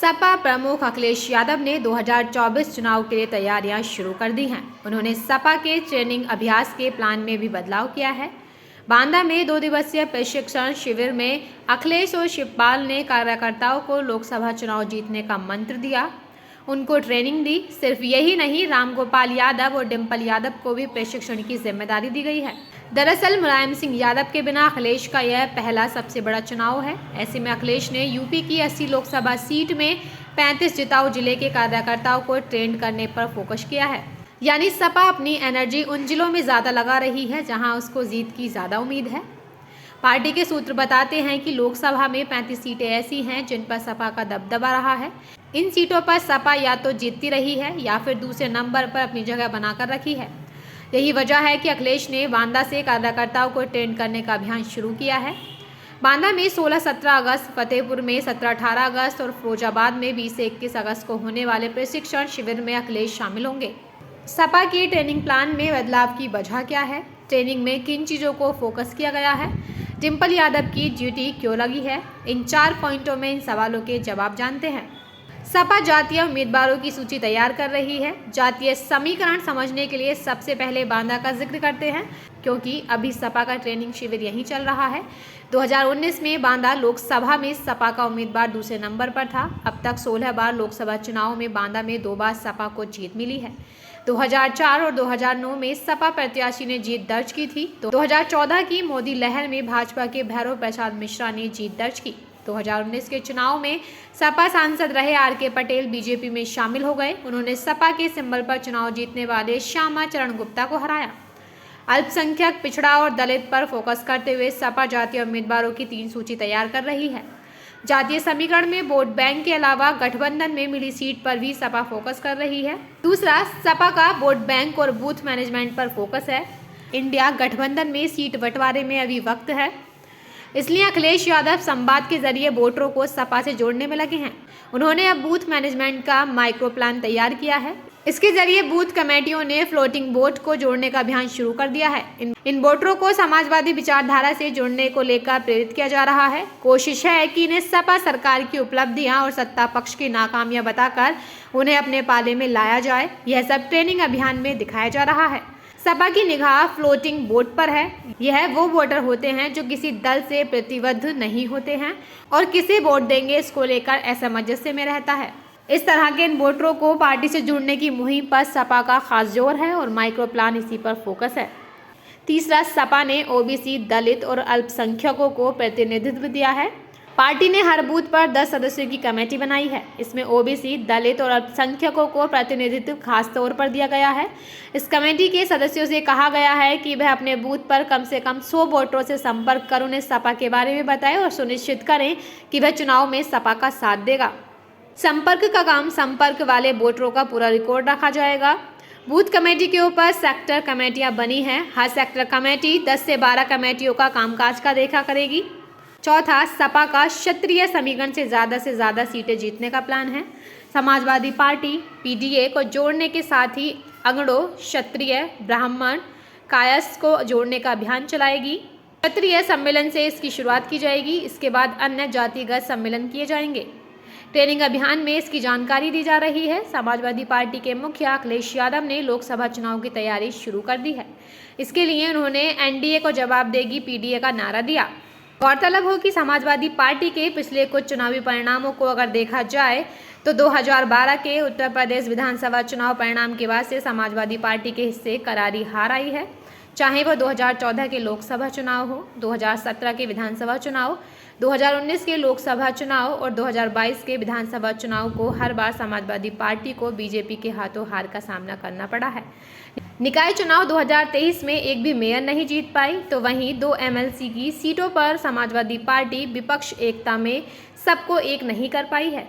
सपा प्रमुख अखिलेश यादव ने 2024 चुनाव के लिए तैयारियां शुरू कर दी हैं। उन्होंने सपा के ट्रेनिंग अभ्यास के प्लान में भी बदलाव किया है। बांदा में 2 दिवसीय प्रशिक्षण शिविर में अखिलेश और शिवपाल ने कार्यकर्ताओं को लोकसभा चुनाव जीतने का मंत्र दिया, उनको ट्रेनिंग दी। सिर्फ यही नहीं, रामगोपाल यादव और डिम्पल यादव को भी प्रशिक्षण की जिम्मेदारी दी गई है। दरअसल मुलायम सिंह यादव के बिना अखिलेश का यह पहला सबसे बड़ा चुनाव है। ऐसे में अखिलेश ने यूपी की 80 लोकसभा सीट में 35 जिताऊ जिले के कार्यकर्ताओं को ट्रेन करने पर फोकस किया है। यानी सपा अपनी एनर्जी उन जिलों में ज़्यादा लगा रही है जहां उसको जीत की ज़्यादा उम्मीद है। पार्टी के सूत्र बताते हैं कि लोकसभा में 35 सीटें ऐसी हैं जिन पर सपा का दबदबा रहा है। इन सीटों पर सपा या तो जीतती रही है या फिर दूसरे नंबर पर अपनी जगह बनाकर रखी है। यही वजह है कि अखिलेश ने बांदा से कार्यकर्ताओं को ट्रेन करने का अभियान शुरू किया है। बांदा में 16-17 अगस्त, फतेहपुर में 17-18 अगस्त और फिरोजाबाद में 20 से 21 अगस्त को होने वाले प्रशिक्षण शिविर में अखिलेश शामिल होंगे। सपा के ट्रेनिंग प्लान में बदलाव की वजह क्या है? ट्रेनिंग में किन चीज़ों को फोकस किया गया है? डिम्पल यादव की ड्यूटी क्यों लगी है? इन 4 पॉइंटों में इन सवालों के जवाब जानते हैं। सपा जातीय उम्मीदवारों की सूची तैयार कर रही है। जातीय समीकरण समझने के लिए सबसे पहले बांदा का जिक्र करते हैं, क्योंकि अभी सपा का ट्रेनिंग शिविर यहीं चल रहा है। 2019 में बांदा लोकसभा में सपा का उम्मीदवार दूसरे नंबर पर था। अब तक 16 बार लोकसभा चुनाव में बांदा में 2 बार सपा को जीत मिली है। 2004 और 2009 में सपा प्रत्याशी ने जीत दर्ज की थी। तो 2014 की मोदी लहर में भाजपा के भैरव प्रसाद मिश्रा ने जीत दर्ज की। 2019 के चुनाव में सपा सांसद रहे आर.के. पटेल बीजेपी में शामिल हो गए। उन्होंने सपा के सिंबल पर चुनाव जीतने वाले श्यामा चरण गुप्ता को हराया। अल्पसंख्यक, पिछड़ा और दलित पर फोकस करते हुए सपा जातीय उम्मीदवारों की 3 सूची तैयार कर रही है। जातीय समीकरण में वोट बैंक के अलावा गठबंधन में मिली सीट पर भी सपा फोकस कर रही है। दूसरा, सपा का वोट बैंक और बूथ मैनेजमेंट पर फोकस है। इंडिया गठबंधन में सीट बंटवारे में अभी वक्त है, इसलिए अखिलेश यादव संवाद के जरिए वोटरों को सपा से जोड़ने में लगे हैं। उन्होंने अब बूथ मैनेजमेंट का माइक्रो प्लान तैयार किया है। इसके जरिए बूथ कमेटियों ने फ्लोटिंग वोट को जोड़ने का अभियान शुरू कर दिया है। इन वोटरों को समाजवादी विचारधारा से जोड़ने को लेकर प्रेरित किया जा रहा है। कोशिश है कि इन्हें सपा सरकार की उपलब्धियां और सत्ता पक्ष की नाकामियां बताकर उन्हें अपने पाले में लाया जाए। यह सब ट्रेनिंग अभियान में दिखाया जा रहा है। सपा की निगाह फ्लोटिंग वोट पर है। यह वो वोटर होते हैं जो किसी दल से प्रतिबद्ध नहीं होते हैं और किसे वोट देंगे इसको लेकर असमंजस्य में रहता है। इस तरह के इन वोटरों को पार्टी से जुड़ने की मुहिम पर सपा का खास जोर है और माइक्रो प्लान इसी पर फोकस है। तीसरा, सपा ने ओबीसी, दलित और अल्पसंख्यकों को प्रतिनिधित्व दिया है। पार्टी ने हर बूथ पर 10 सदस्यों की कमेटी बनाई है। इसमें ओबीसी, दलित और अल्पसंख्यकों को प्रतिनिधित्व खास तौर पर दिया गया है। इस कमेटी के सदस्यों से कहा गया है कि वह अपने बूथ पर कम से कम 100 वोटरों से संपर्क कर उन्हें सपा के बारे में बताएं और सुनिश्चित करें कि वह चुनाव में सपा का साथ देगा। संपर्क का काम संपर्क वाले वोटरों का पूरा रिकॉर्ड रखा जाएगा। बूथ कमेटी के ऊपर सेक्टर कमेटियां बनी हैं। हर सेक्टर कमेटी 10 से 12 कमेटियों का कामकाज का देखा करेगी। चौथा, सपा का क्षत्रिय समीकरण से ज़्यादा सीटें जीतने का प्लान है। समाजवादी पार्टी पीडीए को जोड़ने के साथ ही अगड़ों, क्षत्रिय, ब्राह्मण, कायस्थ को जोड़ने का अभियान चलाएगी। क्षत्रिय सम्मेलन से इसकी शुरुआत की जाएगी। इसके बाद अन्य जातिगत सम्मेलन किए जाएंगे। ट्रेनिंग अभियान में इसकी जानकारी दी जा रही है। समाजवादी पार्टी के मुखिया अखिलेश यादव ने लोकसभा चुनाव की तैयारी शुरू कर दी है। इसके लिए उन्होंने एनडीए को जवाब देगी पीडीए का नारा दिया। गौरतलब हो कि समाजवादी पार्टी के पिछले कुछ चुनावी परिणामों को अगर देखा जाए तो 2012 के उत्तर प्रदेश विधानसभा चुनाव परिणाम के बाद से समाजवादी पार्टी के हिस्से करारी हार आई है। चाहे वो 2014 के लोकसभा चुनाव हो, 2017 के विधानसभा चुनाव, 2019 के लोकसभा चुनाव और 2022 के विधानसभा चुनाव को हर बार समाजवादी पार्टी को बीजेपी के हाथों हार का सामना करना पड़ा है। निकाय चुनाव 2023 में एक भी मेयर नहीं जीत पाई, तो वहीं 2 एमएलसी की सीटों पर समाजवादी पार्टी विपक्ष एकता में सबको एक नहीं कर पाई है।